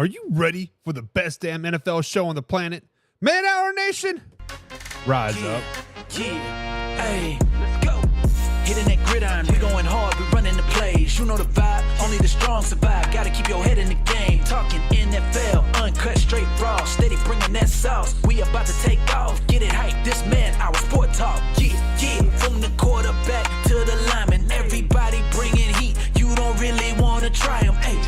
Are you ready for the best damn NFL show on the planet? Man Hour Nation, rise up. Yeah, hey, let's go. Hitting that gridiron, we going hard, we running the plays. You know the vibe, only the strong survive. Gotta keep your head in the game. Talking NFL, uncut, straight raw, steady bringing that sauce. We about to take off, get it hype. This man, our sport talk. Yeah, from the quarterback to the lineman, everybody bringing heat. You don't really wanna try them. Hey,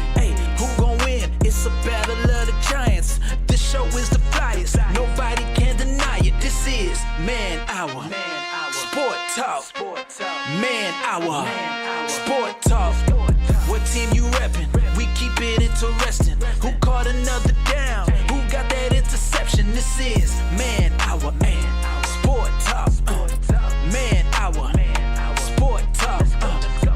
who gon' win? It's a battle of the giants. This show is the flyest. Nobody can deny it. This is Man Hour. Sport Talk. Man Hour. Sport Talk. What team you reppin'? We keep it interesting. Who caught another down? Who got that interception? This is Man Hour. Sport Talk. Man Hour. Sport Talk.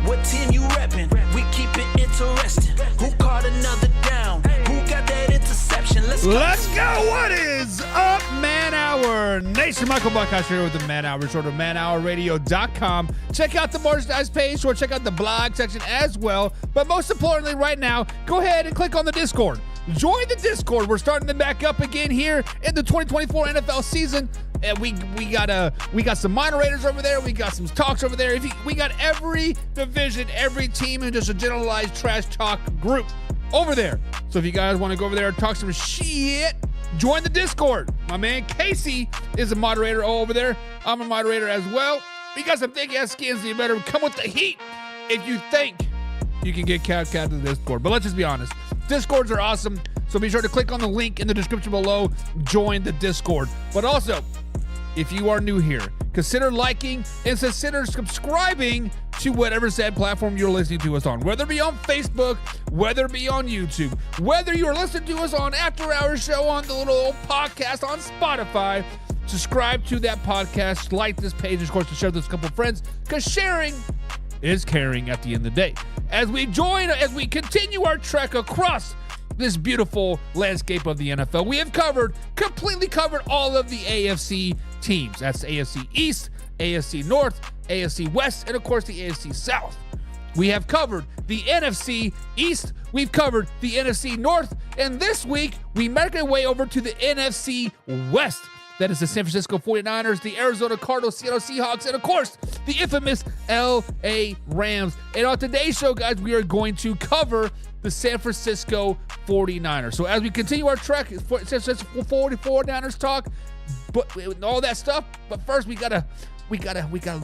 What team you reppin'? We keep it interesting. Who caught another down? Who got that interception? Let's go. What is up, Man Hour Nation? Michael Buckhouse here with the Man Hour Report of manhourradio.com. Check out the merchandise page or check out the blog section as well. But most importantly right now, go ahead and click on the Discord. Join the Discord. We're starting to back up again here in the 2024 NFL season. And we got some moderators over there. We got some talks over there. We got every division, every team, and just a generalized trash talk group over there. So if you guys want to go over there and talk some shit, join the Discord. My man Casey is a moderator over there. I'm a moderator as well. We got some thick ass skins, so you better come with the heat if you think you can get cat to the Discord. But let's just be honest. Discords are awesome. So be sure to click on the link in the description below. Join the Discord. But also, if you are new here, consider liking and consider subscribing to whatever said platform you're listening to us on, whether it be on Facebook, whether it be on YouTube, whether you're listening to us on After Hours Show on the little old podcast on Spotify. Subscribe to that podcast, like this page, of course, to share with a couple friends, because sharing is caring at the end of the day. As we continue our trek across this beautiful landscape of the NFL, we have completely covered all of the AFC teams. That's AFC East, AFC North, AFC West, and of course the AFC South. We have covered the NFC East, we've covered the NFC North, and this week we make our way over to the NFC West. That is the San Francisco 49ers, the Arizona Cardinals, Seattle Seahawks, and of course, the infamous LA Rams. And on today's show, guys, we are going to cover the San Francisco 49ers. So as we continue our trek, San Francisco 49ers talk, but all that stuff. But first, we gotta do a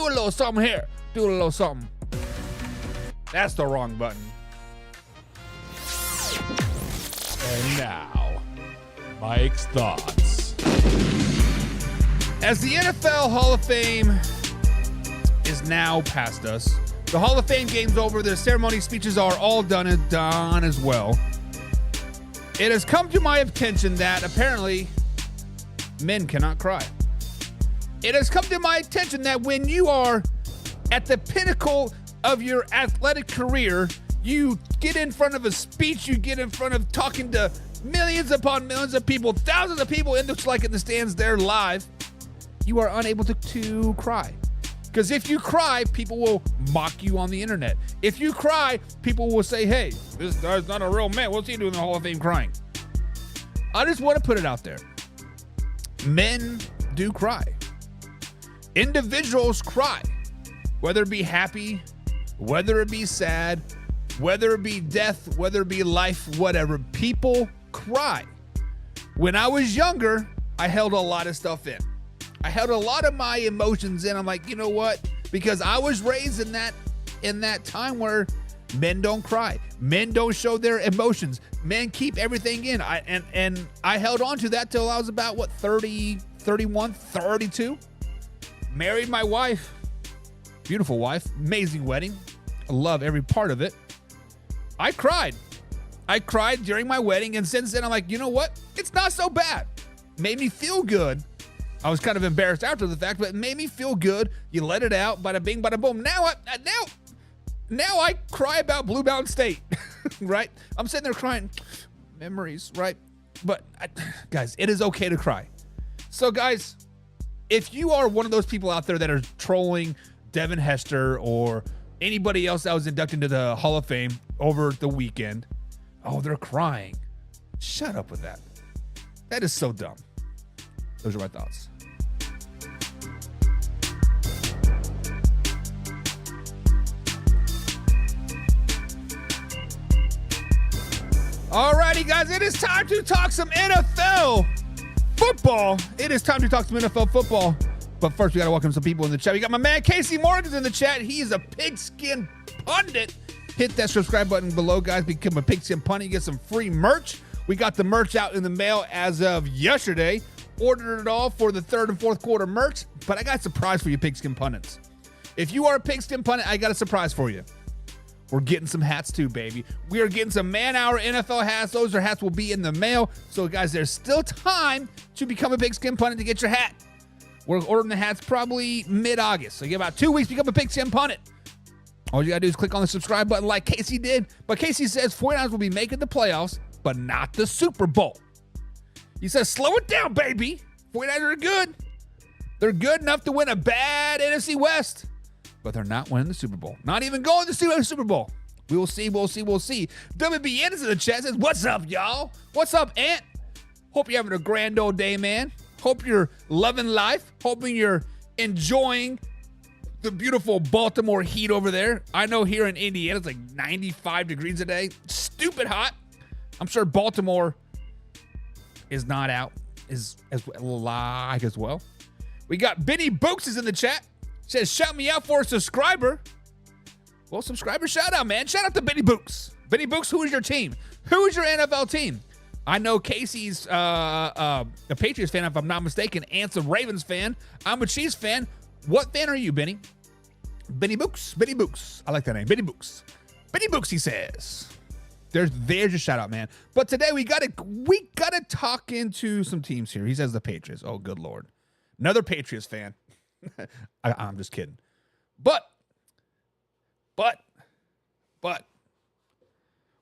little something here. Do a little something. That's the wrong button. And now, Mike's thoughts. As the NFL Hall of Fame is now past us, the Hall of Fame game's over. The ceremony speeches are all done as well. It has come to my attention that apparently men cannot cry. It has come to my attention that when you are at the pinnacle of your athletic career, you get in front of a speech, you get in front of talking to millions upon millions of people, thousands of people in the stands there live, you are unable to cry. Because if you cry, people will mock you on the internet. If you cry, people will say, hey, this guy's not a real man. What's he doing in the Hall of Fame crying? I just want to put it out there. Men do cry. Individuals cry. Whether it be happy, whether it be sad, whether it be death, whether it be life, whatever. People cry. When I was younger, I held a lot of stuff in. I held a lot of my emotions in. I'm like, you know what? Because I was raised in that time where men don't cry. Men don't show their emotions. Men keep everything in. I held on to that till I was about, 30, 31, 32. Married my wife. Beautiful wife. Amazing wedding. I love every part of it. I cried. I cried during my wedding, and since then I'm like, you know what? It's not so bad. Made me feel good. I was kind of embarrassed after the fact, but it made me feel good. You let it out, bada bing, bada boom. Now I cry about Blue Mountain State, right? I'm sitting there crying, memories, right? But guys, it is okay to cry. So guys, if you are one of those people out there that are trolling Devin Hester or anybody else that was inducted into the Hall of Fame over the weekend, Oh, they're crying. Shut up with that. That is so dumb. Those are my thoughts. Alrighty, guys, it is time to talk some NFL football. It is time to talk some NFL football. But first, we got to welcome some people in the chat. We got my man Casey Morgan's in the chat. He is a pigskin pundit. Hit that subscribe button below, guys. Become a pigskin pundit. Get some free merch. We got the merch out in the mail as of yesterday. Ordered it all for the third and fourth quarter merch. But I got a surprise for you, pigskin pundits. If you are a pigskin pundit, I got a surprise for you. We're getting some hats too, baby. We are getting some man-hour NFL hats. Those hats will be in the mail. So, guys, there's still time to become a pigskin pundit to get your hat. We're ordering the hats probably mid-August. So, you get about 2 weeks to become a pigskin pundit. All you got to do is click on the subscribe button like Casey did. But Casey says 49ers will be making the playoffs, but not the Super Bowl. He says, slow it down, baby. 49ers are good. They're good enough to win a bad NFC West. But they're not winning the Super Bowl. Not even going to the Super Bowl. We will see, we'll see, we'll see. WBN is in the chat, says, what's up, y'all? What's up, Ant? Hope you're having a grand old day, man. Hope you're loving life. Hoping you're enjoying the beautiful Baltimore heat over there. I know here in Indiana, it's like 95 degrees a day. Stupid hot. I'm sure Baltimore is not out as like as well. We got Benny Books is in the chat. Says, shout me out for a subscriber. Well, subscriber shout out, man. Shout out to Benny Books. Benny Books, who is your team? Who is your NFL team? I know Casey's a Patriots fan, if I'm not mistaken. Ant's a Ravens fan. I'm a Chiefs fan. What fan are you, Benny? Benny Books. Benny Books. I like that name. Benny Books. Benny Books, he says. There's your shout out, man. But today we gotta talk into some teams here. He says the Patriots. Oh, good Lord. Another Patriots fan. I'm just kidding. But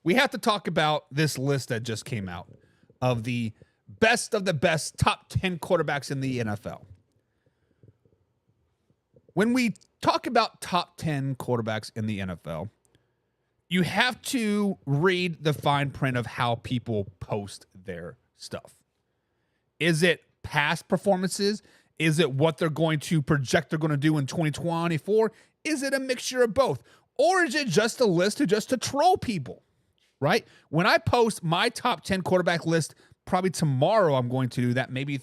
we have to talk about this list that just came out of the best top 10 quarterbacks in the NFL. When we talk about top 10 quarterbacks in the NFL, you have to read the fine print of how people post their stuff. Is it past performances? Is it what they're going to project they're going to do in 2024? Is it a mixture of both? Or is it just a list to troll people, right? When I post my top 10 quarterback list, probably tomorrow I'm going to do that, maybe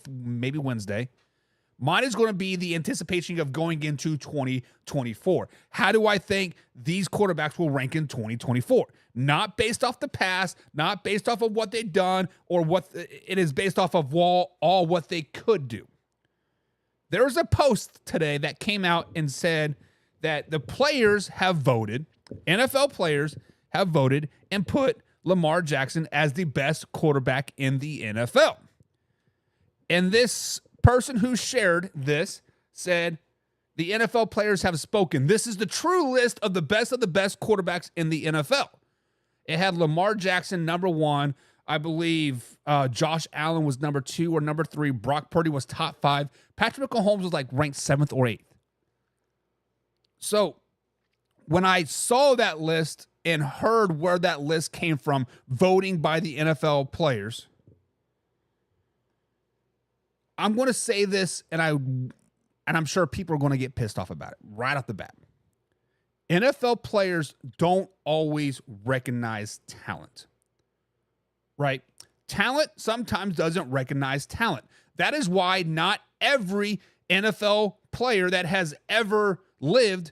Wednesday. Mine is going to be the anticipation of going into 2024. How do I think these quarterbacks will rank in 2024? Not based off the past, not based off of what they've done, or what it is based off of all what they could do. There was a post today that came out and said that the players have voted, NFL players have voted and put Lamar Jackson as the best quarterback in the NFL. And this person who shared this said, the NFL players have spoken. This is the true list of the best quarterbacks in the NFL. It had Lamar Jackson number 1. I believe Josh Allen was number 2 or number 3. Brock Purdy was top 5. Patrick Mahomes was like ranked 7th or 8th. So when I saw that list and heard where that list came from, voting by the NFL players, I'm going to say this, and I'm sure people are going to get pissed off about it right off the bat. NFL players don't always recognize talent. Right? Talent sometimes doesn't recognize talent. That is why not every NFL player that has ever lived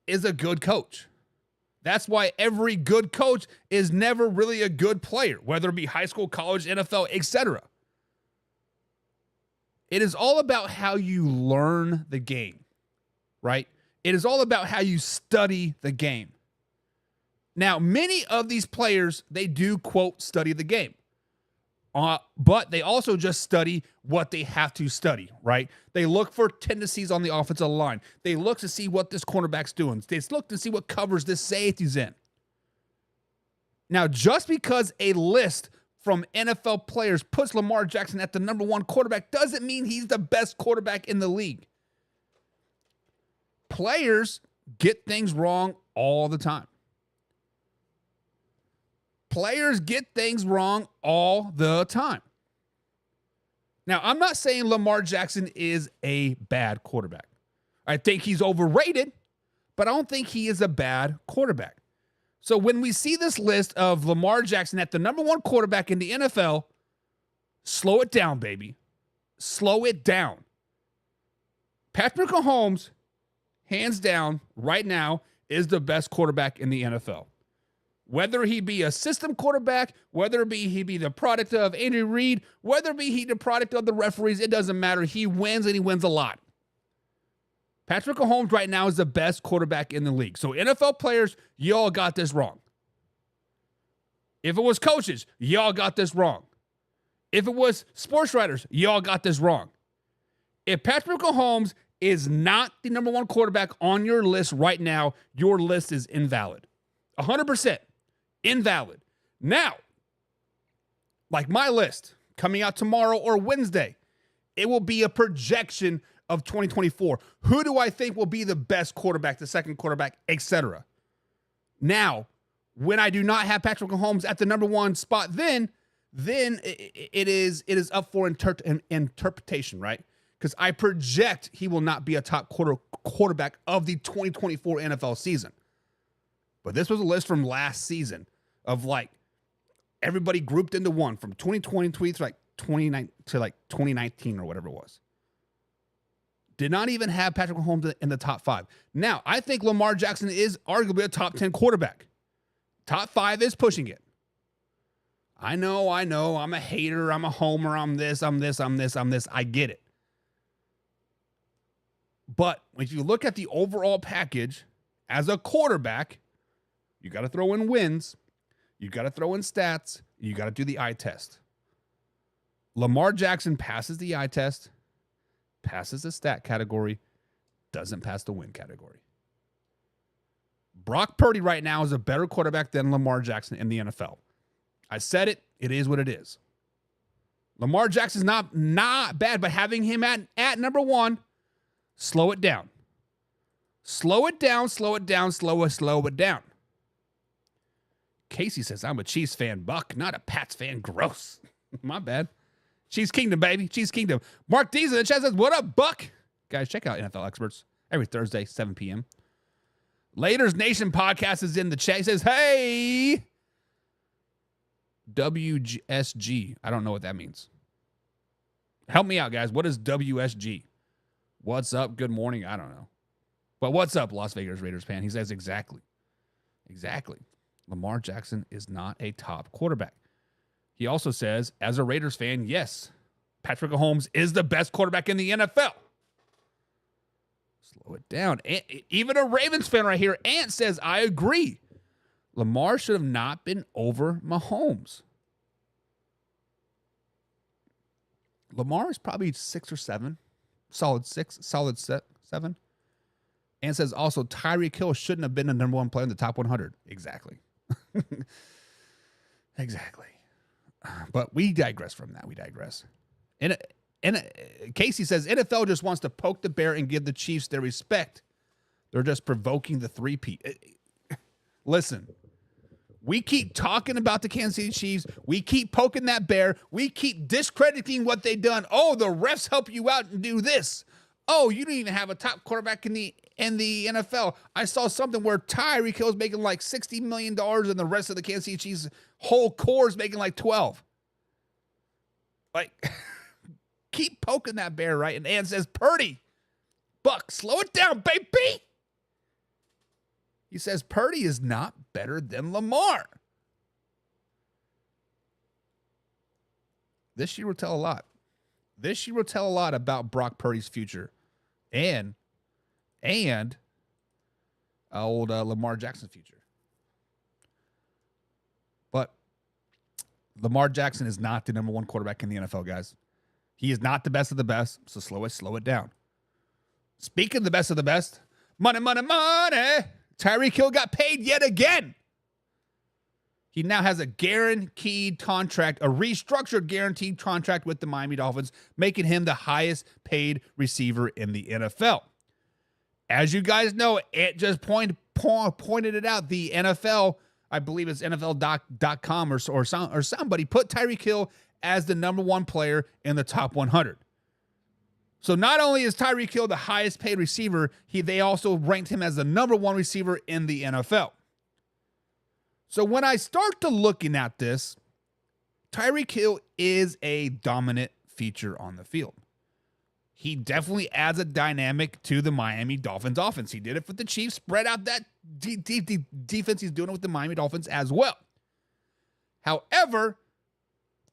is a good coach. That's why every good coach is never really a good player, whether it be high school, college, NFL, etc. It is all about how you learn the game, right? It is all about how you study the game. Now, many of these players, they do, quote, study the game. But they also just study what they have to study, right? They look for tendencies on the offensive line. They look to see what this cornerback's doing. They look to see what covers this safety's in. Now, just because a list from NFL players puts Lamar Jackson at the number 1 quarterback doesn't mean he's the best quarterback in the league. Players get things wrong all the time. Players get things wrong all the time. Now, I'm not saying Lamar Jackson is a bad quarterback. I think he's overrated, but I don't think he is a bad quarterback. So when we see this list of Lamar Jackson at the number one quarterback in the NFL, slow it down, baby. Slow it down. Patrick Mahomes, hands down, right now, is the best quarterback in the NFL. Whether he be a system quarterback, whether he be the product of Andy Reid, whether he the product of the referees, it doesn't matter. He wins, and he wins a lot. Patrick Mahomes right now is the best quarterback in the league. So NFL players, y'all got this wrong. If it was coaches, y'all got this wrong. If it was sports writers, y'all got this wrong. If Patrick Mahomes is not the number one quarterback on your list right now, your list is invalid. 100%. Invalid. Now, like my list coming out tomorrow or Wednesday, it will be a projection of 2024. Who do I think will be the best quarterback, the second quarterback, etc.? Now, when I do not have Patrick Mahomes at the number one spot, then it is up for interpretation, right? Because I project he will not be a top quarterback of the 2024 NFL season. But this was a list from last season of like everybody grouped into one from 2020 to like 2019 or whatever it was. Did not even have Patrick Mahomes in the top 5. Now, I think Lamar Jackson is arguably a top 10 quarterback. Top 5 is pushing it. I know. I'm a hater. I'm a homer. I'm this. I get it. But if you look at the overall package as a quarterback, you got to throw in wins. You got to throw in stats. You got to do the eye test. Lamar Jackson passes the eye test, passes the stat category, doesn't pass the win category. Brock Purdy right now is a better quarterback than Lamar Jackson in the NFL. I said it. It is what it is. Lamar Jackson's not bad, but having him at number one, slow it down. Slow it down. Casey says, I'm a Chiefs fan, Buck, not a Pats fan. Gross. My bad. Chiefs Kingdom, baby. Chiefs Kingdom. Mark Dees in the chat says, what up, Buck? Guys, check out NFL Experts every Thursday, 7 p.m. Laters Nation podcast is in the chat. He says, hey, WSG. I don't know what that means. Help me out, guys. What is WSG? What's up? Good morning. I don't know. But what's up, Las Vegas Raiders fan? He says exactly. Lamar Jackson is not a top quarterback. He also says, as a Raiders fan, yes, Patrick Mahomes is the best quarterback in the NFL. Slow it down. Even a Ravens fan right here, Ant says, I agree. Lamar should have not been over Mahomes. Lamar is probably 6 or 7. Solid 6, solid 7. And says also Tyreek Hill shouldn't have been the number one player in the top 100. Exactly. Exactly. But we digress from that. And Casey says NFL just wants to poke the bear and give the Chiefs their respect. They're just provoking the three-peat. Listen, we keep talking about the Kansas City Chiefs. We keep poking that bear. We keep discrediting what they've done. Oh, the refs help you out and do this. Oh, you don't even have a top quarterback in the NFL. I saw something where Tyreek Hill is making like $60 million and the rest of the Kansas City Chiefs whole core is making like 12. Like, keep poking that bear, right? And Ann says, Purdy, Buck, slow it down, baby. He says Purdy is not better than Lamar. This year will tell a lot. This year will tell a lot about Brock Purdy's future and old Lamar Jackson's future. But Lamar Jackson is not the number one quarterback in the NFL, guys. He is not the best of the best, so slow it down. Speaking of the best of the best, money. Tyreek Hill got paid yet again. He now has a guaranteed contract, a restructured guaranteed contract with the Miami Dolphins, making him the highest paid receiver in the NFL. As you guys know, it just pointed it out. The NFL I believe it's NFL.com or somebody put Tyreek Hill as the number one player in the top 100. So not only is Tyreek Hill the highest paid receiver, they also ranked him as the number one receiver in the NFL. So when I start to looking at this, Tyreek Hill is a dominant feature on the field. He definitely adds a dynamic to the Miami Dolphins offense. He did it for the Chiefs, spread out that defense. He's doing it with the Miami Dolphins as well. However,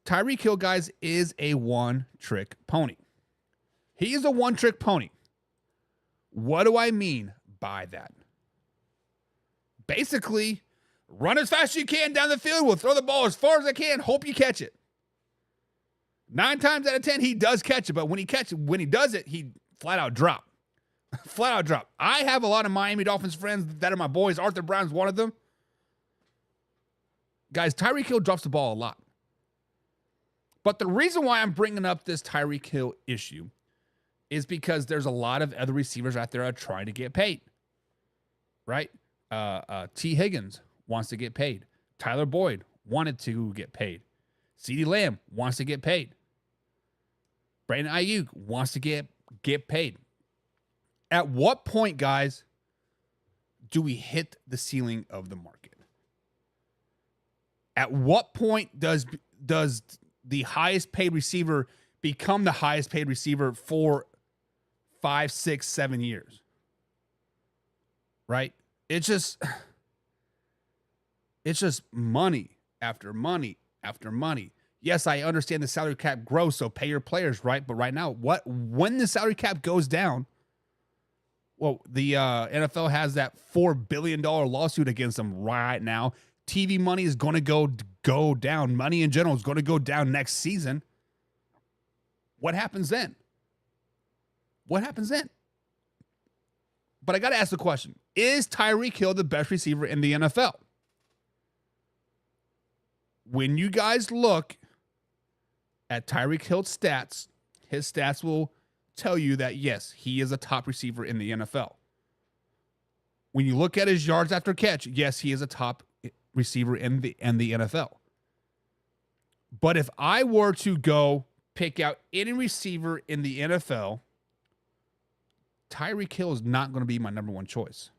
Tyreek Hill, guys, is a one-trick pony. He is a one-trick pony. What do I mean by that? Basically, run as fast as you can down the field. We'll throw the ball as far as I can. Hope you catch it. 9 times out of 10, he does catch it. But when he does it, he flat out drop. Flat out drop. I have a lot of Miami Dolphins friends that are my boys. Arthur Brown's one of them. Guys, Tyreek Hill drops the ball a lot. But the reason why I'm bringing up this Tyreek Hill issue is because there's a lot of other receivers out there that are trying to get paid. Right? T. Higgins wants to get paid. Tyler Boyd wanted to get paid. CeeDee Lamb wants to get paid. Brandon Ayuk wants to get paid. At what point, guys, do we hit the ceiling of the market? At what point does the highest paid receiver become the highest paid receiver for 5, 6, 7 years? Right? It's just money after money after money. Yes, I understand the salary cap grows, so pay your players, right? But right now, when the salary cap goes down, well, the NFL has that $4 billion lawsuit against them right now. TV money is going to go down. Money in general is going to go down next season. What happens then? What happens then? But I got to ask the question, is Tyreek Hill the best receiver in the NFL? When you guys look at Tyreek Hill's stats, his stats will tell you that, yes, he is a top receiver in the NFL. When you look at his yards after catch, yes, he is a top receiver in the NFL. But if I were to go pick out any receiver in the NFL, Tyreek Hill is not going to be my number one choice.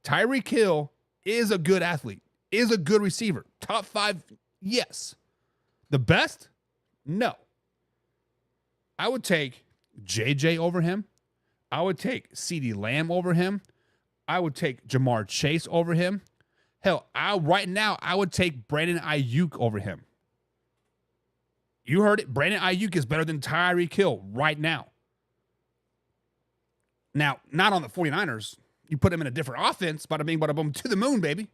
Tyreek Hill is a good athlete, is a good receiver. Top 5, yes. The best? No. I would take JJ over him. I would take CeeDee Lamb over him. I would take Jamar Chase over him. Hell, right now, I would take Brandon Ayuk over him. You heard it. Brandon Ayuk is better than Tyreek Hill right now. Now, not on the 49ers. You put him in a different offense, bada bing, bada boom, to the moon, baby.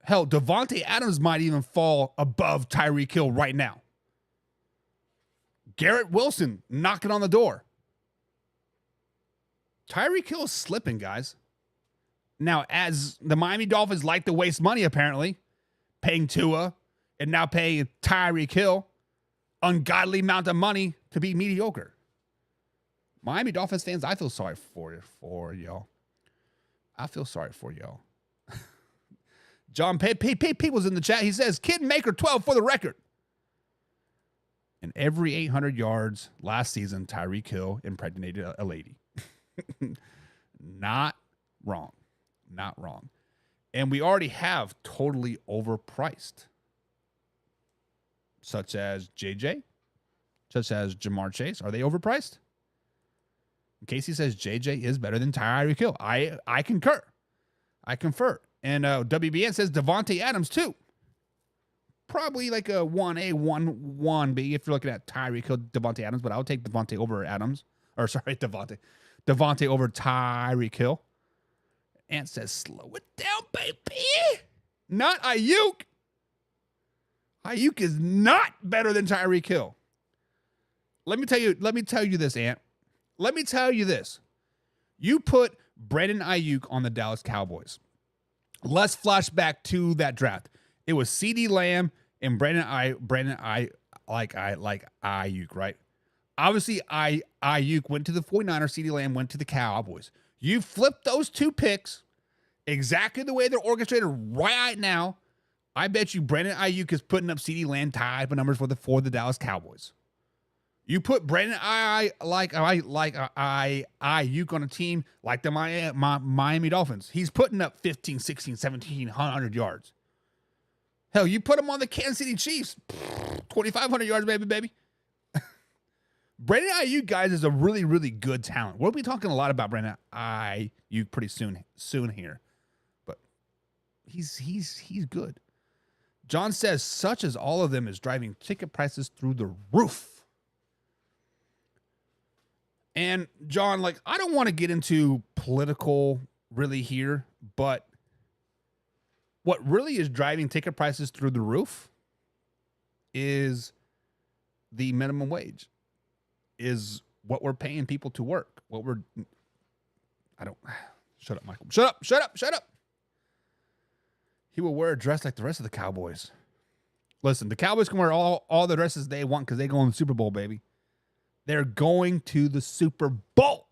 Hell, Davante Adams might even fall above Tyreek Hill right now. Garrett Wilson knocking on the door. Tyreek Hill is slipping, guys. Now, as the Miami Dolphins like to waste money, apparently, paying Tua and now paying Tyreek Hill ungodly amount of money to be mediocre. Miami Dolphins fans, I feel sorry for y'all. I feel sorry for y'all. John Peoples in the chat. He says, Kid Maker 12 for the record. And every 800 yards last season, Tyreek Hill impregnated a lady. Not wrong. Not wrong. And we already have totally overpriced. Such as JJ. Such as Jamar Chase. Are they overpriced? Casey says JJ is better than Tyreek Hill. I concur. I confer. And WBN says Davante Adams too. Probably like a 1A, 1B if you're looking at Tyreek Hill, Davante Adams, but I would take Davante over Adams. Or sorry, Davante over Tyreek Hill. Ant says, slow it down, baby. Not Ayuk. Ayuk is not better than Tyreek Hill. Let me tell you this, Ant. Let me tell you this. You put Brandon Ayuk on the Dallas Cowboys. Let's flash back to that draft. It was CeeDee Lamb and Brandon Ayuk, right? Obviously, Ayuk went to the 49ers. CeeDee Lamb went to the Cowboys. You flip those two picks, exactly the way they're orchestrated right now, I bet you Brandon Ayuk is putting up CeeDee Lamb type of numbers for the Dallas Cowboys. You put Brandon Ayuk on a team like the Miami Dolphins. He's putting up 15, 16, 1,700 yards. Hell, you put him on the Kansas City Chiefs, 2,500 yards, baby. Brandon Ayuk, guys, is a really, really good talent. We'll be talking a lot about Brandon Ayuk pretty soon here. But he's good. John says, such as all of them is driving ticket prices through the roof. And John, like, I don't want to get into political really here, but what really is driving ticket prices through the roof is the minimum wage, is what we're paying people to work. Shut up, Michael. Shut up. He will wear a dress like the rest of the Cowboys. Listen, the Cowboys can wear all the dresses they want because they go in the Super Bowl, baby. They're going to the Super Bowl.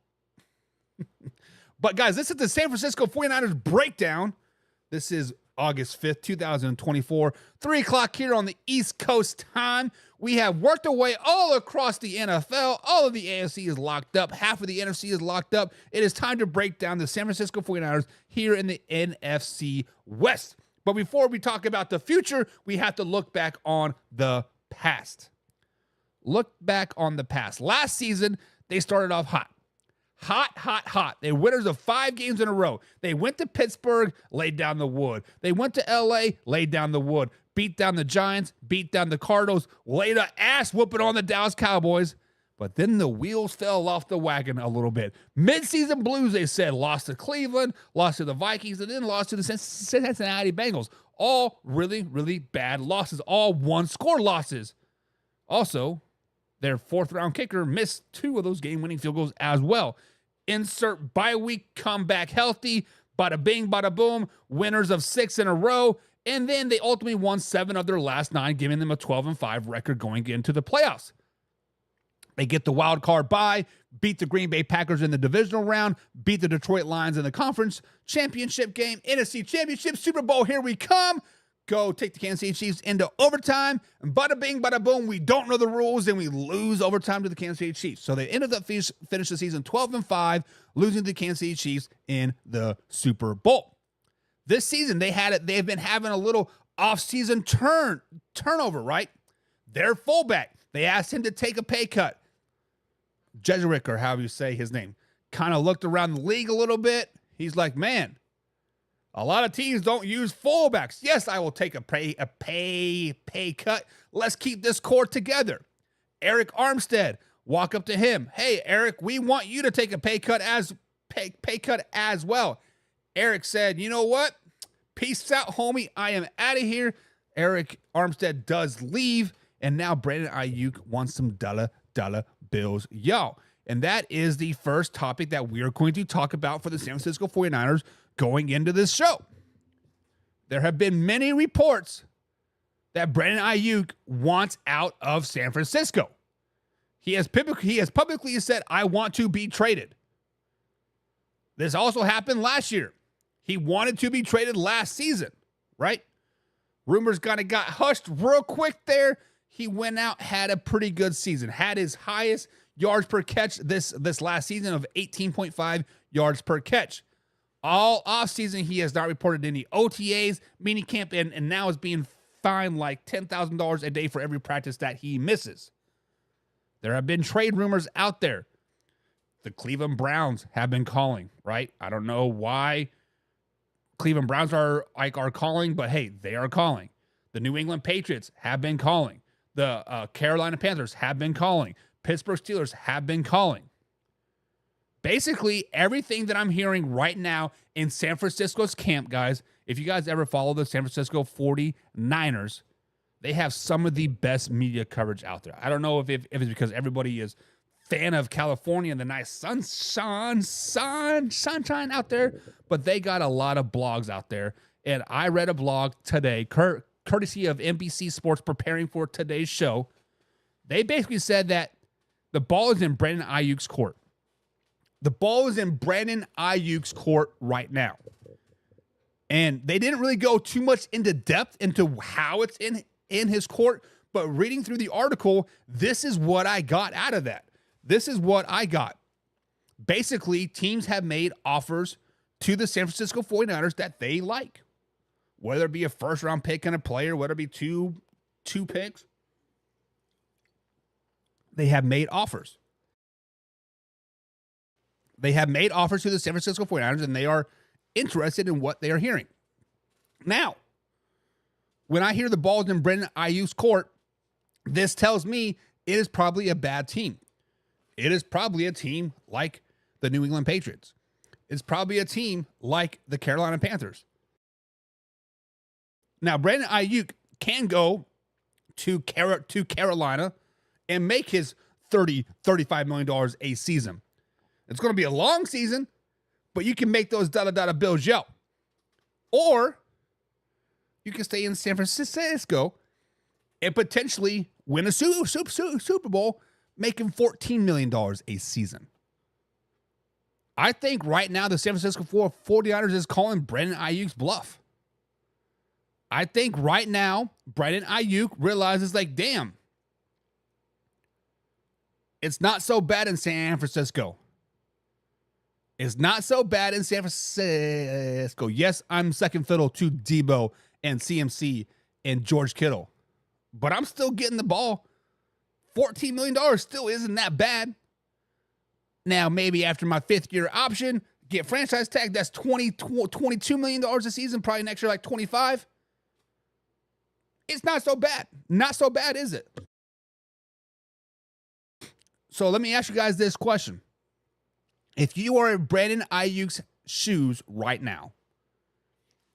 But, guys, this is the San Francisco 49ers breakdown. This is August 5th, 2024, 3 o'clock here on the East Coast time. We have worked our way all across the NFL. All of the AFC is locked up. Half of the NFC is locked up. It is time to break down the San Francisco 49ers here in the NFC West. But before we talk about the future, we have to look back on the past. Look back on the past. Last season, they started off hot. Hot. They were winners of 5 games in a row. They went to Pittsburgh, laid down the wood. They went to LA, laid down the wood. Beat down the Giants, beat down the Cardinals, laid an ass whooping on the Dallas Cowboys. But then the wheels fell off the wagon a little bit. Midseason blues, they said, lost to Cleveland, lost to the Vikings, and then lost to the Cincinnati Bengals. All really, really bad losses. All one-score losses. Also, their 4th-round kicker missed 2 of those game-winning field goals as well. Insert bye week, come back healthy, bada bing, bada boom, winners of 6 in a row, and then they ultimately won 7 of their last 9, giving them a 12-5 record going into the playoffs. They get the wild card bye, beat the Green Bay Packers in the divisional round, beat the Detroit Lions in the conference championship game, NFC Championship, Super Bowl, here we come. Go take the Kansas City Chiefs into overtime, and bada bing, bada boom, we don't know the rules, and we lose overtime to the Kansas City Chiefs. So they ended up finish the season 12-5, losing to the Kansas City Chiefs in the Super Bowl. This season, they've been having a little off-season turnover, right? Their fullback, they asked him to take a pay cut. Jesuit, or however you say his name, kind of looked around the league a little bit. He's like, man, a lot of teams don't use fullbacks. Yes, I will take a pay cut. Let's keep this core together. Eric Armstead, walk up to him. Hey, Eric, we want you to take a pay cut as well. Eric said, you know what? Peace out, homie. I am out of here. Eric Armstead does leave, and now Brandon Ayuk wants some dollar bills, y'all. And that is the first topic that we are going to talk about for the San Francisco 49ers going into this show. There have been many reports that Brandon Ayuk wants out of San Francisco. He has publicly said, I want to be traded. This also happened last year. He wanted to be traded last season, right? Rumors kind of got hushed real quick there. He went out, had a pretty good season, had his highest yards per catch this last season of 18.5 yards per catch. All offseason, he has not reported any OTAs, minicamp, and now is being fined like $10,000 a day for every practice that he misses. There have been trade rumors out there. The Cleveland Browns have been calling, right? I don't know why Cleveland Browns are calling, but hey, they are calling. The New England Patriots have been calling. The Carolina Panthers have been calling. Pittsburgh Steelers have been calling. Basically, everything that I'm hearing right now in San Francisco's camp, guys, if you guys ever follow the San Francisco 49ers, they have some of the best media coverage out there. I don't know if it's because everybody is fan of California and the nice sunshine out there, but they got a lot of blogs out there. And I read a blog today, courtesy of NBC Sports, preparing for today's show. They basically said that the ball is in Brandon Ayuk's court. The ball is in Brandon Ayuk's court right now. And they didn't really go too much into depth into how it's in his court, but reading through the article, this is what I got out of that. This is what I got. Basically, teams have made offers to the San Francisco 49ers that they like, whether it be a first-round pick and a player, whether it be two picks. They have made offers. They have made offers to the San Francisco 49ers, and they are interested in what they are hearing. Now, when I hear the ball's in Brandon Aiyuk's court, this tells me it is probably a bad team. It is probably a team like the New England Patriots. It's probably a team like the Carolina Panthers. Now, Brandon Aiyuk can go to Carolina and make his $35 million a season. It's going to be a long season, but you can make those dollar bills, yo. Or you can stay in San Francisco and potentially win a Super Bowl, making $14 million a season. I think right now the San Francisco 49ers is calling Brandon Aiyuk's bluff. I think right now Brandon Aiyuk realizes, like, damn, it's not so bad in San Francisco. It's not so bad in San Francisco. Yes, I'm second fiddle to Debo and CMC and George Kittle, but I'm still getting the ball. $14 million still isn't that bad. Now, maybe after my fifth-year option, get franchise tag, that's $22 million a season, probably next year like 25. It's not so bad. Not so bad, is it? So let me ask you guys this question. If you are in Brandon Aiyuk's shoes right now,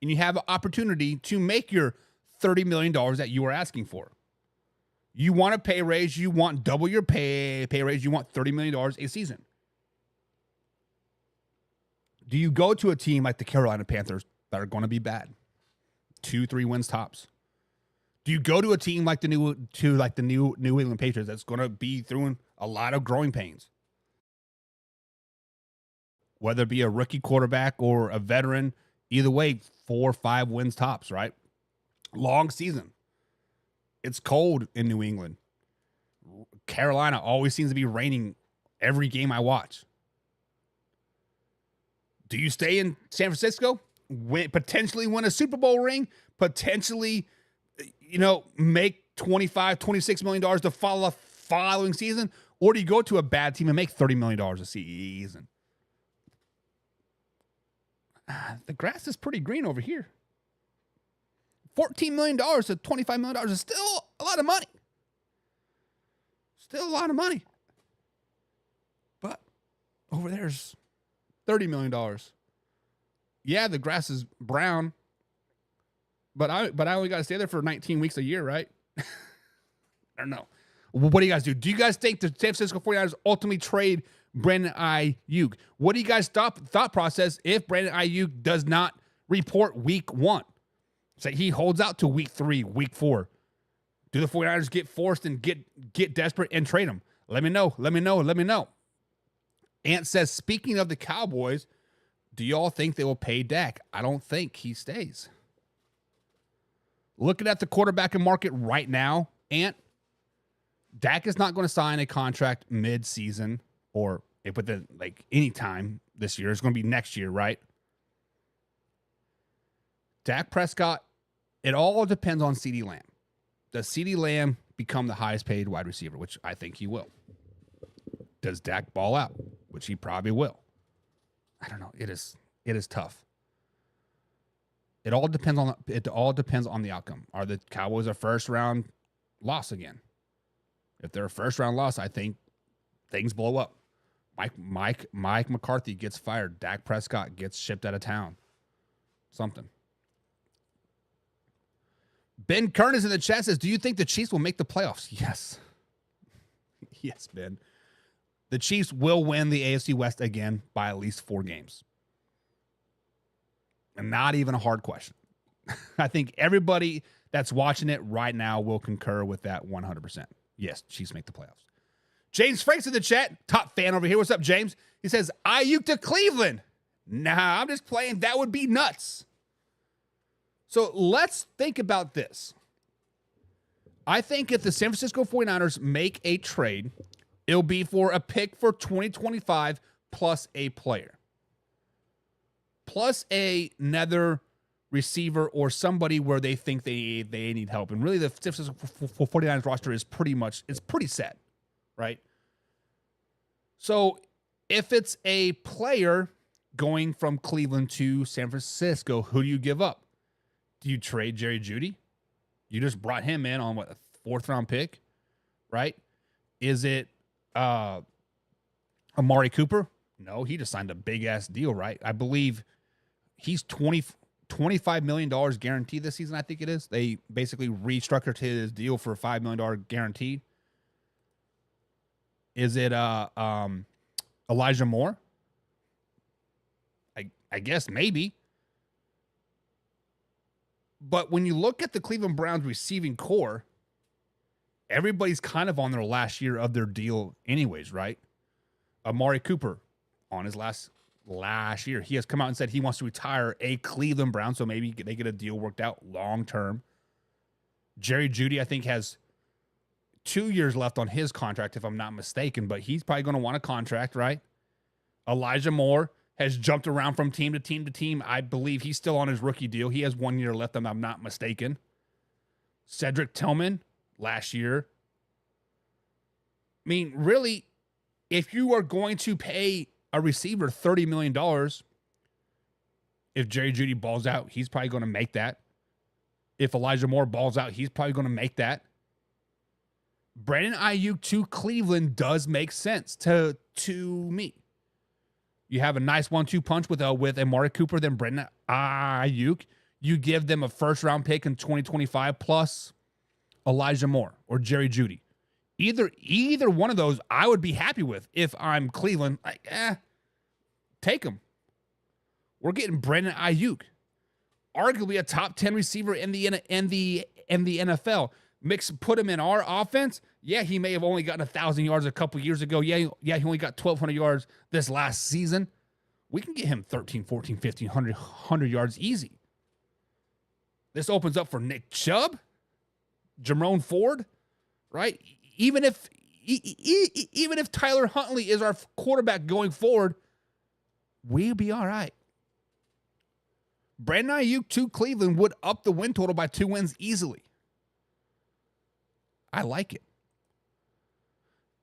and you have an opportunity to make your $30 million that you are asking for, you want a pay raise, you want double your pay raise, you want $30 million a season. Do you go to a team like the Carolina Panthers that are going to be bad? 2-3 wins tops. Do you go to a team like the New England Patriots that's going to be through a lot of growing pains? Whether it be a rookie quarterback or a veteran, either way, 4 or 5 wins tops, right? Long season. It's cold in New England. Carolina always seems to be raining every game I watch. Do you stay in San Francisco, potentially win a Super Bowl ring, potentially, make $25, $26 million the following season, or do you go to a bad team and make $30 million a season? The grass is pretty green over here. $14 million to $25 million is still a lot of money. Still a lot of money. But over there's $30 million. Yeah, the grass is brown. But I only got to stay there for 19 weeks a year, right? I don't know. What do you guys do? Do you guys think the San Francisco 49ers ultimately trade Brandon Aiyuk? What do you guys thought process if Brandon Aiyuk does not report week 1? Say he holds out to week 3, week 4. Do the 49ers get forced and get desperate and trade him? Let me know. Ant says, speaking of the Cowboys, do y'all think they will pay Dak? I don't think he stays. Looking at the quarterback market right now, Ant, Dak is not going to sign a contract mid-season or within any time this year. It's going to be next year, right? Dak Prescott, it all depends on CeeDee Lamb. Does CeeDee Lamb become the highest paid wide receiver, which I think he will? Does Dak ball out, which he probably will? I don't know. It is tough. It all depends on the outcome. Are the Cowboys a first round loss again? If they're a first round loss, I think things blow up. Mike McCarthy gets fired. Dak Prescott gets shipped out of town. Something. Ben Kern is in the chat, says, do you think the Chiefs will make the playoffs? Yes. Yes, Ben. The Chiefs will win the AFC West again by at least 4 games. And not even a hard question. I think everybody that's watching it right now will concur with that 100%. Yes, Chiefs make the playoffs. James Frank's in the chat. Top fan over here. What's up, James? He says, Aiyuk to Cleveland. Nah, I'm just playing. That would be nuts. So let's think about this. I think if the San Francisco 49ers make a trade, it'll be for a pick for 2025 plus a player. Plus another receiver or somebody where they think they need help. And really the San Francisco 49ers roster is pretty set, right? So if it's a player going from Cleveland to San Francisco, who do you give up? Do you trade Jerry Jeudy? You just brought him in on what, a 4th-round pick, right? Is it Amari Cooper? No, he just signed a big-ass deal, right? I believe he's $25 million guaranteed this season, I think it is. They basically restructured his deal for a $5 million guaranteed. Is it Elijah Moore? I guess maybe. But when you look at the Cleveland Browns receiving core, everybody's kind of on their last year of their deal anyways, right? Amari Cooper on his last year. He has come out and said he wants to retire a Cleveland Brown, so maybe they get a deal worked out long term. Jerry Jeudy, I think, has 2 years left on his contract, if I'm not mistaken, but he's probably going to want a contract, right? Elijah Moore has jumped around from team to team to team. I believe he's still on his rookie deal. He has 1 year left, if I'm not mistaken. Cedric Tillman, last year. I mean, really, if you are going to pay a receiver $30 million, if Jerry Jeudy balls out, he's probably going to make that. If Elijah Moore balls out, he's probably going to make that. Brandon Ayuk to Cleveland does make sense to me. You have a nice 1-2 punch with Amari Cooper, then Brandon Ayuk. You give them a 1st-round pick in 2025 plus Elijah Moore or Jerry Jeudy. Either one of those I would be happy with if I'm Cleveland. Like, take them. We're getting Brandon Ayuk, arguably a top 10 receiver in the NFL. Put him in our offense. Yeah, he may have only gotten 1,000 yards a couple years ago. Yeah, he only got 1,200 yards this last season. We can get him 13, 14, 15, 100 yards easy. This opens up for Nick Chubb, Jerome Ford, right? Even if Tyler Huntley is our quarterback going forward, we'll be all right. Brandon Ayuk to Cleveland would up the win total by 2 wins easily. I like it.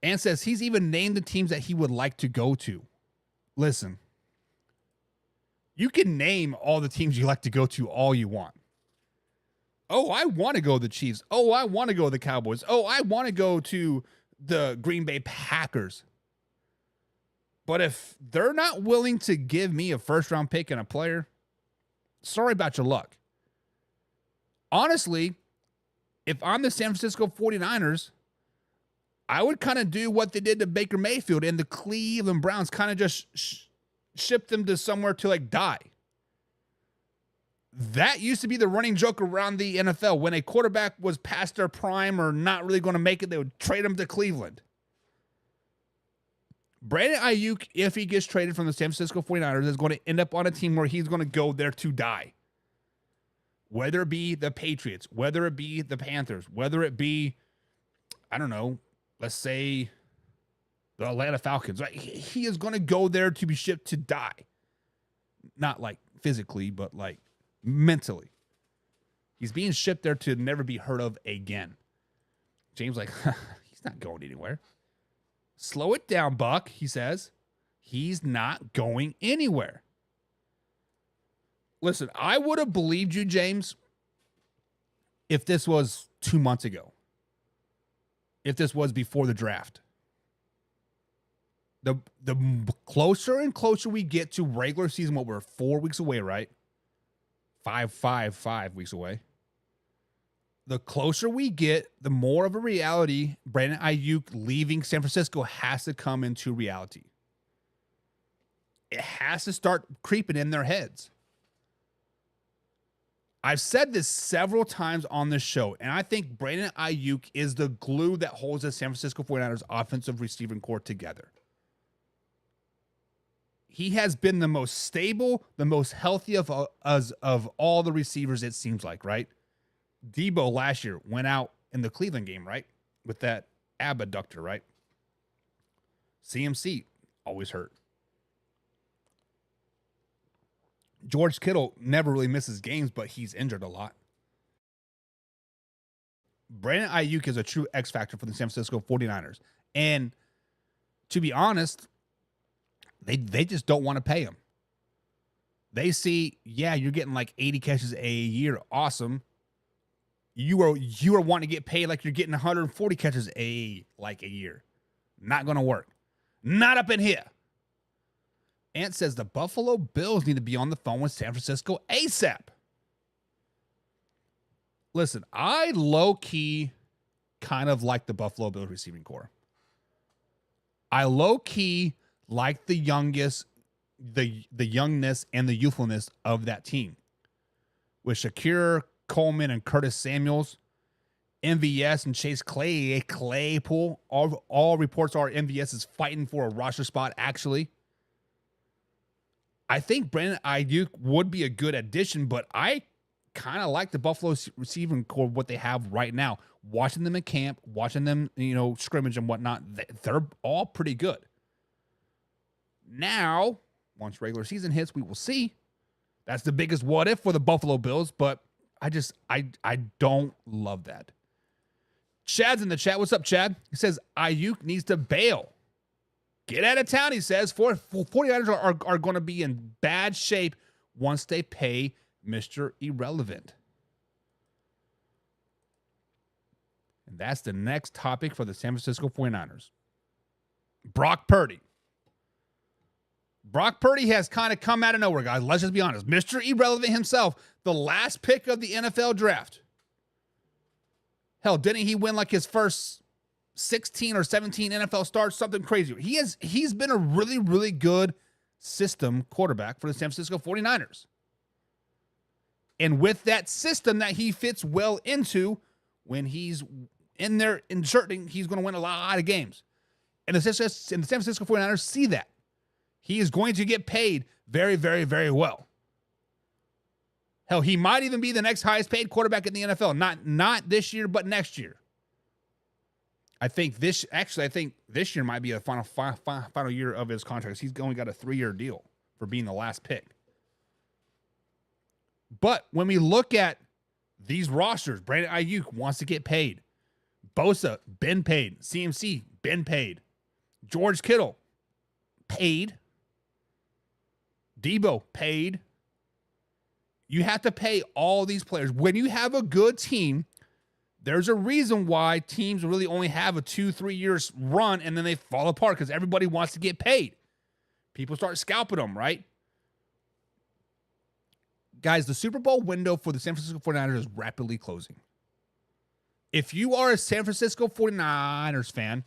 And says he's even named the teams that he would like to go to. Listen, you can name all the teams you like to go to all you want. Oh, I want to go to the Chiefs. Oh, I want to go to the Cowboys. Oh, I want to go to the Green Bay Packers. But if they're not willing to give me a 1st-round pick and a player, sorry about your luck. Honestly, if I'm the San Francisco 49ers, I would kind of do what they did to Baker Mayfield and the Cleveland Browns, kind of just ship them to somewhere to like die. That used to be the running joke around the NFL. When a quarterback was past their prime or not really going to make it, they would trade him to Cleveland. Brandon Ayuk, if he gets traded from the San Francisco 49ers, is going to end up on a team where he's going to go there to die. Whether it be the Patriots, whether it be the Panthers, whether it be, I don't know, let's say the Atlanta Falcons. Right? He is going to go there to be shipped to die. Not like physically, but like mentally. He's being shipped there to never be heard of again. James like, he's not going anywhere. Slow it down, Buck, he says. He's not going anywhere. Listen, I would have believed you, James, if this was 2 months ago. If this was before the draft. The closer and closer we get to regular season, what we're 4 weeks away, right? 5 weeks away. The closer we get, the more of a reality Brandon Ayuk leaving San Francisco has to come into reality. It has to start creeping in their heads. I've said this several times on this show, and I think Brandon Ayuk is the glue that holds the San Francisco 49ers offensive receiving core together. he has been the most stable, the most healthy of all the receivers, it seems like, right? Debo last year went out in the Cleveland game, right? With that abductor, right? CMC always hurt. George Kittle never really misses games, but he's injured a lot. Brandon Ayuk is a true X factor for the San Francisco 49ers. And to be honest, they just don't want to pay him. They see, yeah, you're getting like 80 catches a year. Awesome. You are wanting to get paid like you're getting 140 catches a year. Not going to work. Not up in here. Ant says the Buffalo Bills need to be on the phone with San Francisco ASAP. Listen, I low-key kind of like the Buffalo Bills receiving core. I low-key like the youngness and the youthfulness of that team. With Shakir Coleman and Curtis Samuels, MVS and Chase Claypool. All reports are MVS is fighting for a roster spot, actually. I think Brandon Ayuk would be a good addition, but I kind of like the Buffalo receiving core, what they have right now. Watching them at camp, watching them, scrimmage and whatnot, they're all pretty good. Now, once regular season hits, we will see. That's the biggest what if for the Buffalo Bills, but I don't love that. Chad's in the chat. What's up, Chad? He says Ayuk needs to bail. Get out of town, he says. 49ers are going to be in bad shape once they pay Mr. Irrelevant. And that's the next topic for the San Francisco 49ers. Brock Purdy. Brock Purdy has kind of come out of nowhere, guys. Let's just be honest. Mr. Irrelevant himself, the last pick of the NFL draft. Hell, didn't he win like his first 16 or 17 NFL starts, something crazy? He's been a really, really good system quarterback for the San Francisco 49ers. And with that system that he fits well into, when he's in there inserting, he's going to win a lot of games. And the San Francisco 49ers see that. He is going to get paid very, very, very well. Hell, he might even be the next highest paid quarterback in the NFL. Not this year, but next year. I think this year might be a final year of his contract. He's only got a 3-year deal for being the last pick. But when we look at these rosters, Brandon Ayuk wants to get paid. Bosa, been paid. CMC, been paid. George Kittle, paid. Debo, paid. You have to pay all these players. When you have a good team, there's a reason why teams really only have a 2-3 years run and then they fall apart because everybody wants to get paid. People start scalping them, right? Guys, the Super Bowl window for the San Francisco 49ers is rapidly closing. If you are a San Francisco 49ers fan,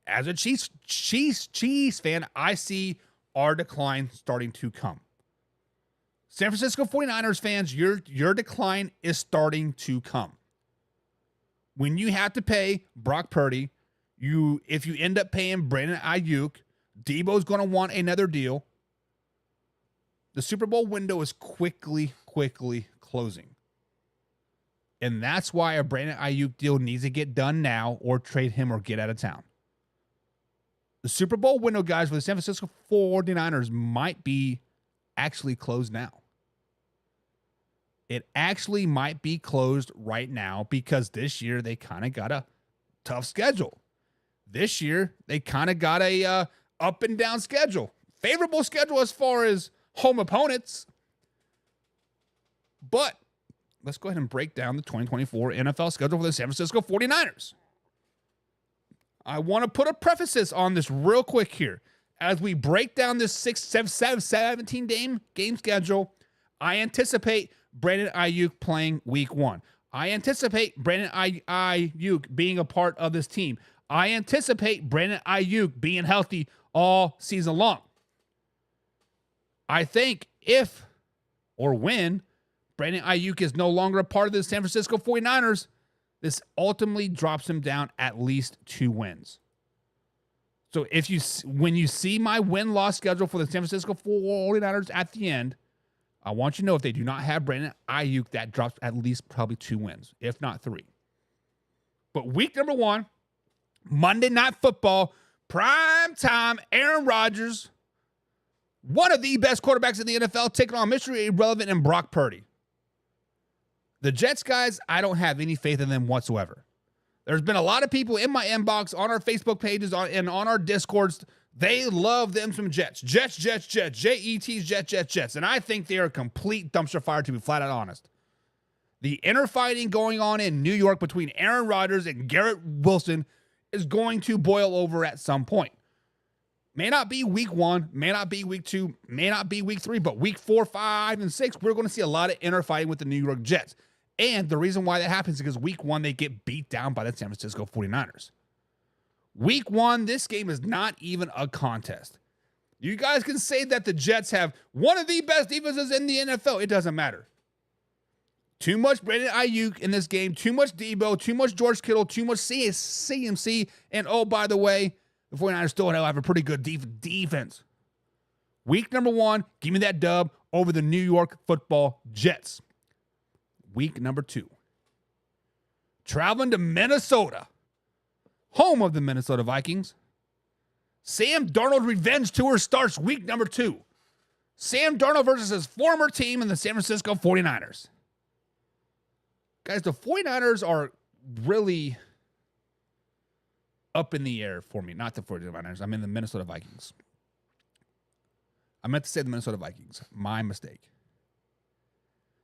as a Chiefs fan, I see our decline starting to come. San Francisco 49ers fans, your decline is starting to come. When you have to pay Brock Purdy, if you end up paying Brandon Ayuk, Debo's going to want another deal. The Super Bowl window is quickly closing. And that's why a Brandon Ayuk deal needs to get done now or trade him or get out of town. The Super Bowl window, guys, for the San Francisco 49ers might be actually closed now. It actually might be closed right now because this year they kind of got a tough schedule. This year they kind of got a up and down schedule. Favorable schedule as far as home opponents. But let's go ahead and break down the 2024 NFL schedule for the San Francisco 49ers. I want to put a preface on this real quick here. As we break down this 17 game schedule, I anticipate Brandon Ayuk playing week 1. I anticipate Brandon Ayuk being a part of this team. I anticipate Brandon Ayuk being healthy all season long. I think if or when Brandon Ayuk is no longer a part of the San Francisco 49ers, this ultimately drops him down at least 2 wins. So when you see my win-loss schedule for the San Francisco 49ers at the end, I want you to know if they do not have Brandon Ayuk, that drops at least probably 2 wins, if not 3. But week number 1, Monday Night Football, prime time, Aaron Rodgers, one of the best quarterbacks in the NFL, taking on Mr. Irrelevant and Brock Purdy. The Jets, guys, I don't have any faith in them whatsoever. There's been a lot of people in my inbox, on our Facebook pages, and on our Discords. They love them some Jets. Jets, J-E-T's, Jets. And I think they are a complete dumpster fire, to be flat out honest. The inner fighting going on in New York between Aaron Rodgers and Garrett Wilson is going to boil over at some point. May not be week 1, may not be week 2, may not be week 3, but week 4, 5, and 6, we're going to see a lot of inner fighting with the New York Jets. And the reason why that happens is because week 1, they get beat down by the San Francisco 49ers. Week 1, this game is not even a contest. You guys can say that the Jets have one of the best defenses in the NFL. It doesn't matter. Too much Brandon Ayuk in this game, too much Debo, too much George Kittle, too much CMC, and oh, by the way, the 49ers still have a pretty good defense. Week number 1, give me that dub over the New York Football Jets. Week number 2, traveling to Minnesota, home of the Minnesota Vikings. Sam Darnold revenge tour starts week number 2. Sam Darnold versus his former team in the San Francisco 49ers. Guys, the 49ers are really up in the air for me. Not the 49ers. I'm in the Minnesota Vikings. I meant to say the Minnesota Vikings. My mistake.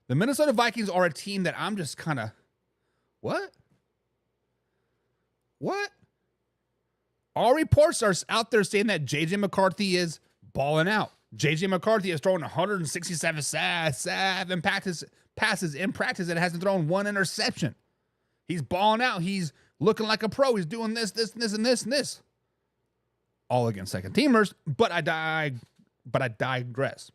The Minnesota Vikings are a team that I'm just kind of, what? All reports are out there saying that J.J. McCarthy is balling out. J.J. McCarthy has thrown 167 passes in practice and hasn't thrown 1 interception. He's balling out. He's looking like a pro. He's doing this, and this. All against second teamers, but I digress.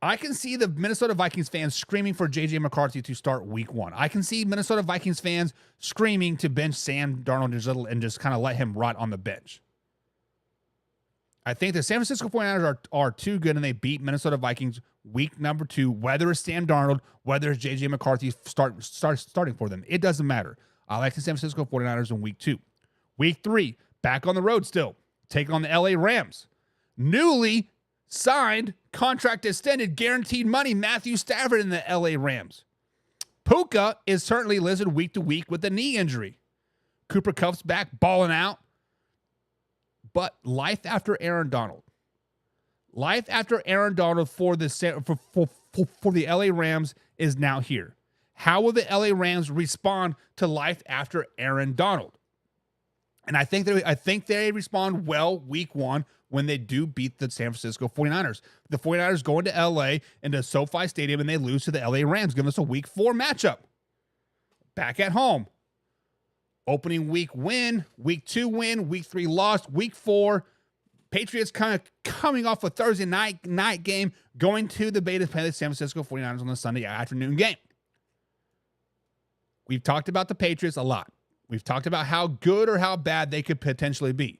I can see the Minnesota Vikings fans screaming for J.J. McCarthy to start week 1. I can see Minnesota Vikings fans screaming to bench Sam Darnold and just kind of let him rot on the bench. I think the San Francisco 49ers are too good, and they beat Minnesota Vikings week number 2, whether it's Sam Darnold, whether it's J.J. McCarthy starting for them. It doesn't matter. I like the San Francisco 49ers in week 2. Week 3, back on the road still, taking on the L.A. Rams. Newly signed, contract extended, guaranteed money, Matthew Stafford in the LA Rams. Puka is certainly listed week to week with a knee injury. Cooper Kupp's back, balling out. But life after Aaron Donald. Life after Aaron Donald for the LA Rams is now here. How will the LA Rams respond to life after Aaron Donald? And I think they respond well week 1 when they do beat the San Francisco 49ers. The 49ers go into L.A. into SoFi Stadium, and they lose to the L.A. Rams, giving us a week 4 matchup. Back at home. Opening week win, week 2 win, week 3 lost, week 4. Patriots kind of coming off a Thursday night game, going to the Bay to play the San Francisco 49ers on the Sunday afternoon game. We've talked about the Patriots a lot. We've talked about how good or how bad they could potentially be.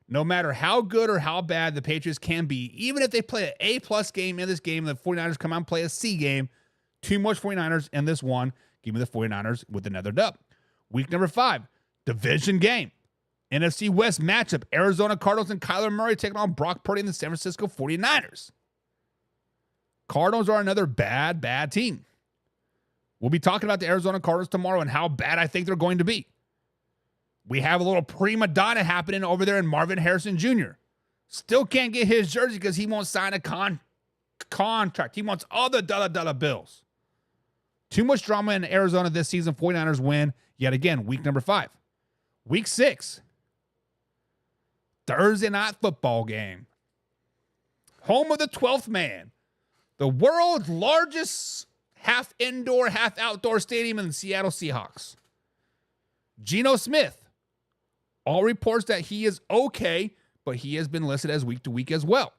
No matter how good or how bad the Patriots can be, even if they play an A-plus game in this game, the 49ers come out and play a C game, too much 49ers in this one. Give me the 49ers with another dub. Week number 5, division game. NFC West matchup, Arizona Cardinals and Kyler Murray taking on Brock Purdy and the San Francisco 49ers. Cardinals are another bad team. We'll be talking about the Arizona Cardinals tomorrow and how bad I think they're going to be. We have a little prima donna happening over there in Marvin Harrison Jr. Still can't get his jersey because he won't sign a contract. He wants all the dollar bills. Too much drama in Arizona this season. 49ers win yet again, week number 5. Week 6, Thursday night football game. Home of the 12th man. The world's largest half indoor, half outdoor stadium in the Seattle Seahawks. Geno Smith. All reports that he is okay, but he has been listed as week to week as well.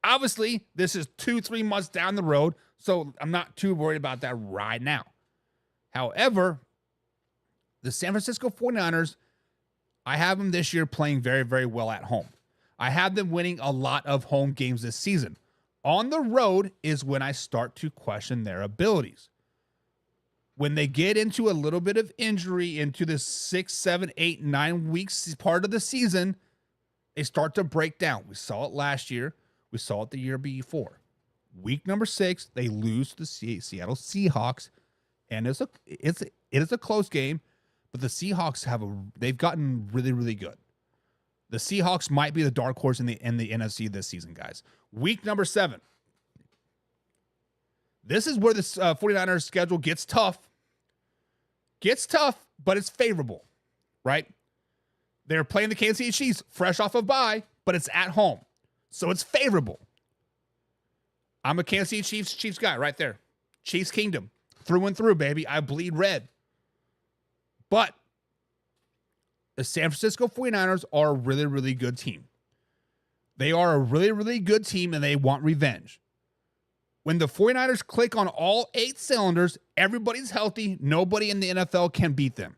Obviously, this is 2-3 months down the road, so I'm not too worried about that right now. However, the San Francisco 49ers I have them this year playing very, very well at home. I have them winning a lot of home games this season. On the road is when I start to question their abilities. When they get into a little bit of injury into the 6, 7, 8, 9 weeks part of the season, they start to break down. We saw it last year. We saw it the year before. Week number 6, they lose to the Seattle Seahawks, and it is a close game, but the Seahawks they've gotten really, really good. The Seahawks might be the dark horse in the NFC this season, guys. Week number 7. This is where the 49ers schedule gets tough. Gets tough, but it's favorable, right? They're playing the Kansas City Chiefs fresh off of bye, but it's at home. So it's favorable. I'm a Kansas City Chiefs guy right there. Chiefs Kingdom. Through and through, baby. I bleed red. But the San Francisco 49ers are a really, really good team. They are a really, really good team, and they want revenge. When the 49ers click on all 8 cylinders, everybody's healthy. Nobody in the NFL can beat them.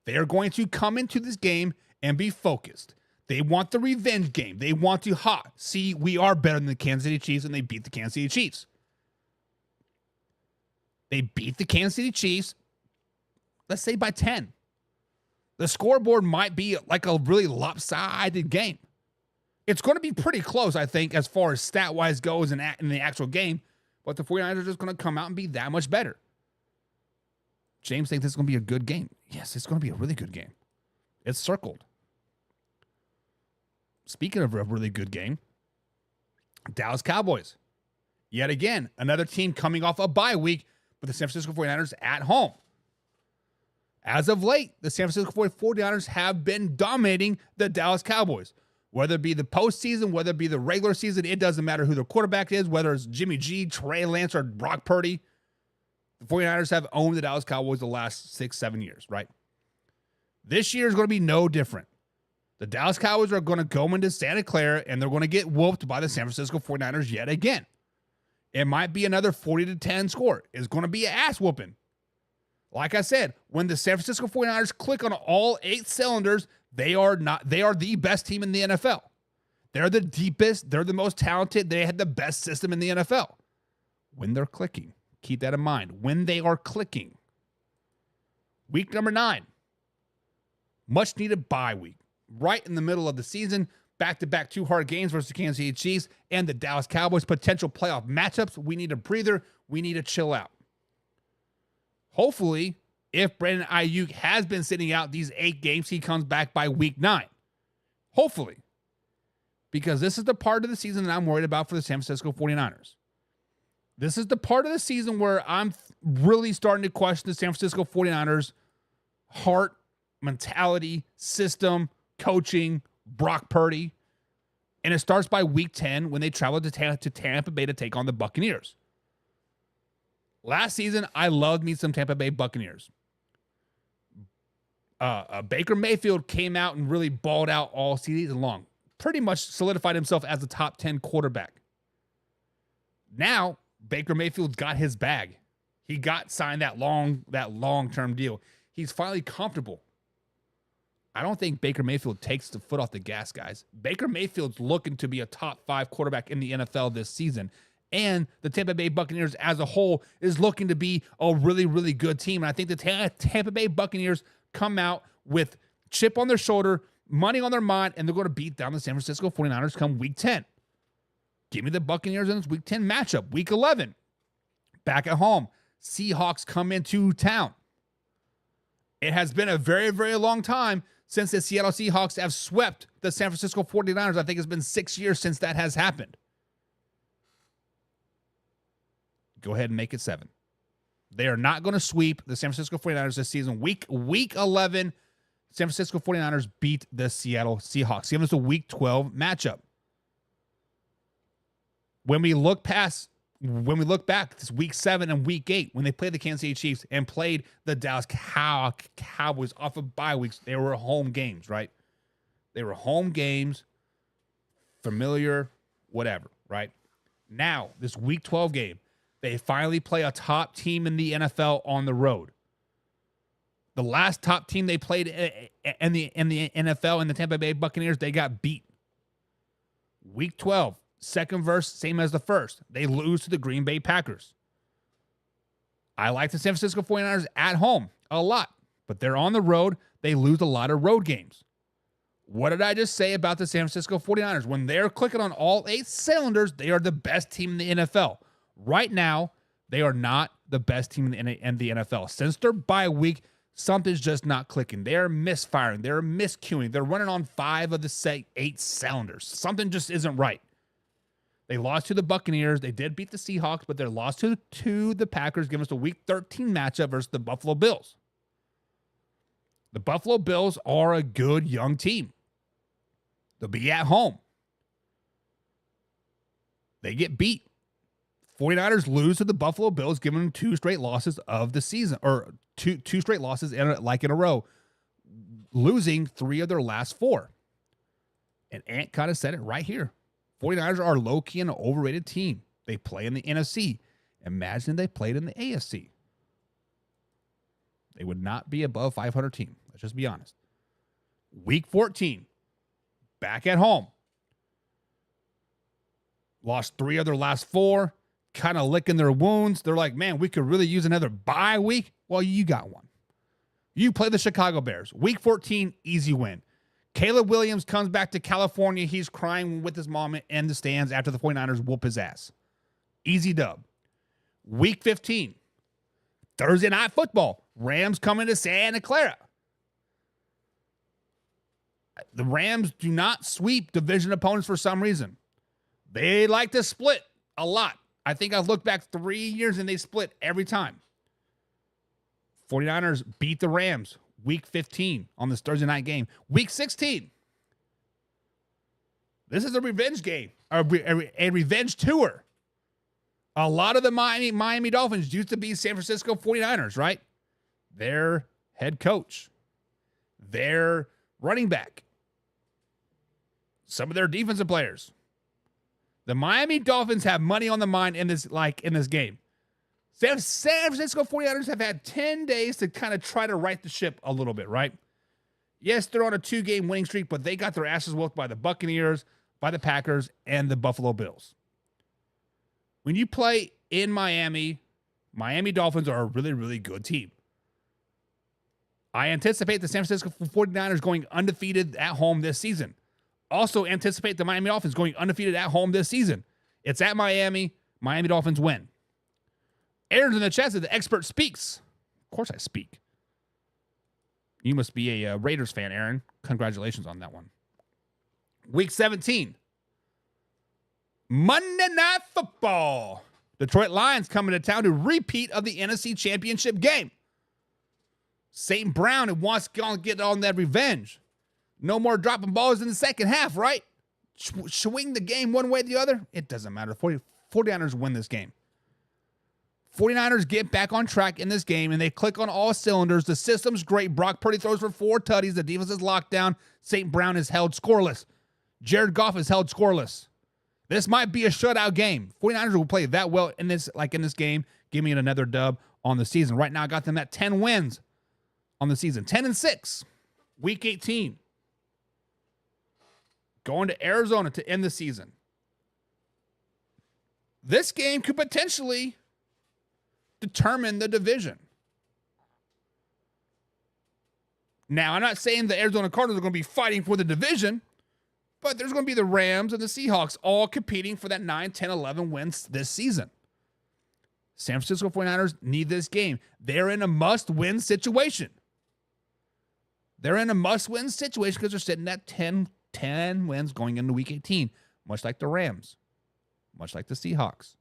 They are going to come into this game and be focused. They want the revenge game. They want to see, we are better than the Kansas City Chiefs, and they beat the Kansas City Chiefs. They beat the Kansas City Chiefs, let's say by 10. The scoreboard might be like a really lopsided game. It's going to be pretty close, I think, as far as stat-wise goes in the actual game, but the 49ers are just going to come out and be that much better. James thinks this is going to be a good game. Yes, it's going to be a really good game. It's circled. Speaking of a really good game, Dallas Cowboys. Yet again, another team coming off a bye week, but the San Francisco 49ers at home. As of late, the San Francisco 49ers have been dominating the Dallas Cowboys. Whether it be the postseason, whether it be the regular season, it doesn't matter who their quarterback is, whether it's Jimmy G, Trey Lance, or Brock Purdy. The 49ers have owned the Dallas Cowboys the last 6-7 years, right? This year is going to be no different. The Dallas Cowboys are going to go into Santa Clara, and they're going to get whooped by the San Francisco 49ers yet again. It might be another 40-10 score. It's going to be an ass whooping. Like I said, when the San Francisco 49ers click on all 8 cylinders, they are the best team in the NFL. They're the deepest, they're the most talented, they had the best system in the NFL. When they're clicking, keep that in mind. When they are clicking. Week number 9. Much needed bye week. Right in the middle of the season, back-to-back 2 hard games versus the Kansas City Chiefs and the Dallas Cowboys, potential playoff matchups. We need a breather. We need to chill out. Hopefully, if Brandon Ayuk has been sitting out these 8 games, he comes back by week 9. Hopefully. Because this is the part of the season that I'm worried about for the San Francisco 49ers. This is the part of the season where I'm really starting to question the San Francisco 49ers' heart, mentality, system, coaching, Brock Purdy. And it starts by week 10 when they travel to Tampa Bay to take on the Buccaneers. Last season, I loved me some Tampa Bay Buccaneers. Baker Mayfield came out and really balled out all season long. Pretty much solidified himself as a top 10 quarterback. Now, Baker Mayfield's got his bag. He got signed that long-term deal. He's finally comfortable. I don't think Baker Mayfield takes the foot off the gas, guys. Baker Mayfield's looking to be a top 5 quarterback in the NFL this season. And the Tampa Bay Buccaneers as a whole is looking to be a really, really good team. And I think the Tampa Bay Buccaneers come out with chip on their shoulder, money on their mind, and they're going to beat down the San Francisco 49ers come week 10. Give me the Buccaneers in this week 10 matchup. Week 11, back at home. Seahawks come into town. It has been a very, very long time since the Seattle Seahawks have swept the San Francisco 49ers. I think it's been 6 years since that has happened. Go ahead and make it 7. They are not going to sweep the San Francisco 49ers this season. Week 11, San Francisco 49ers beat the Seattle Seahawks. Give us a week 12 matchup. When we look back, it's week 7 and week 8 when they played the Kansas City Chiefs and played the Dallas Cowboys off of bye weeks. They were home games, right? They were home games, familiar, whatever, right? Now, this week 12 game, they finally play a top team in the NFL on the road. The last top team they played in the NFL, in the Tampa Bay Buccaneers, they got beat. Week 12, second verse, same as the first. They lose to the Green Bay Packers. I like the San Francisco 49ers at home a lot, but they're on the road. They lose a lot of road games. What did I just say about the San Francisco 49ers? When they're clicking on all 8 cylinders, they are the best team in the NFL. Right now, they are not the best team in the NFL. Since their bye week, something's just not clicking. They're misfiring. They're miscuing. They're running on 5 of the 8 cylinders. Something just isn't right. They lost to the Buccaneers. They did beat the Seahawks, but they lost to the Packers, giving us a Week 13 matchup versus the Buffalo Bills. The Buffalo Bills are a good young team. They'll be at home. They get beat. 49ers lose to the Buffalo Bills, giving them 2 straight losses of the season, or two straight losses in a row, losing 3 of their last 4. And Ant kind of said it right here. 49ers are low-key an overrated team. They play in the NFC. Imagine they played in the AFC. They would not be above 500 team. Let's just be honest. Week 14, back at home. Lost 3 of their last 4, kind of licking their wounds. They're like, man, we could really use another bye week. Well, you got one. You play the Chicago Bears. Week 14, easy win. Caleb Williams comes back to California. He's crying with his mom in the stands after the 49ers whoop his ass. Easy dub. Week 15, Thursday Night Football. Rams coming to Santa Clara. The Rams do not sweep division opponents for some reason. They like to split a lot. I think I've looked back 3 years and they split every time. 49ers beat the Rams Week 15 on this Thursday night game. Week 16. This is a revenge game, a revenge tour. A lot of the Miami Dolphins used to be San Francisco 49ers, right? Their head coach, their running back, some of their defensive players. The Miami Dolphins have money on the mind in this game. San Francisco 49ers have had 10 days to kind of try to right the ship a little bit, right? Yes, they're on a 2-game winning streak, but they got their asses whooped by the Buccaneers, by the Packers, and the Buffalo Bills. When you play in Miami Dolphins are a really, really good team. I anticipate the San Francisco 49ers going undefeated at home this season. Also anticipate the Miami Dolphins going undefeated at home this season. It's at Miami. Miami Dolphins win. Aaron's in the chat said the expert speaks. Of course I speak. You must be a Raiders fan, Aaron. Congratulations on that one. Week 17. Monday Night Football. Detroit Lions coming to town to repeat of the NFC Championship game. St. Brown wants to get on that revenge. No more dropping balls in the second half, right? Swing the game one way or the other. It doesn't matter. 49ers win this game. 49ers get back on track in this game, and they click on all cylinders. The system's great. Brock Purdy throws for 4 tutties. The defense is locked down. St. Brown is held scoreless. Jared Goff is held scoreless. This might be a shutout game. 49ers will play that well in this game. Give me another dub on the season. Right now, I got them at 10 wins on the season. 10-6. Week 18. Going to Arizona to end the season. This game could potentially determine the division. Now, I'm not saying the Arizona Cardinals are going to be fighting for the division, but there's going to be the Rams and the Seahawks all competing for that 9, 10, 11 wins this season. San Francisco 49ers need this game. They're in a must-win situation. They're in a must-win situation because they're sitting at 10 wins going into Week 18, much like the Rams, much like the Seahawks.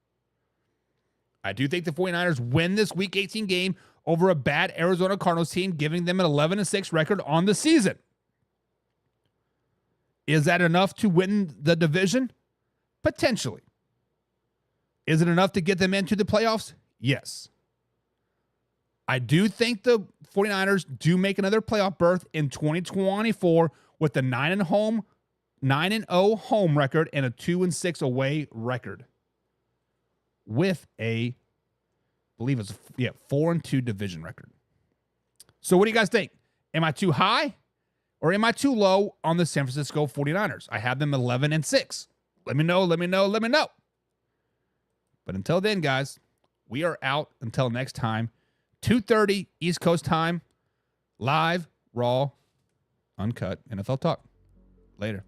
I do think the 49ers win this Week 18 game over a bad Arizona Cardinals team, giving them an 11-6 record on the season. Is that enough to win the division? Potentially. Is it enough to get them into the playoffs? Yes. I do think the 49ers do make another playoff berth in 2024 with the 9-0 home record and a 2-6 away record. With a, I believe it's 4-2 division record. So what do you guys think? Am I too high or am I too low on the San Francisco 49ers? I have them 11-6. Let me know. But until then, guys, we are out until next time. 2:30 East Coast time. Live, raw, uncut NFL talk. Later.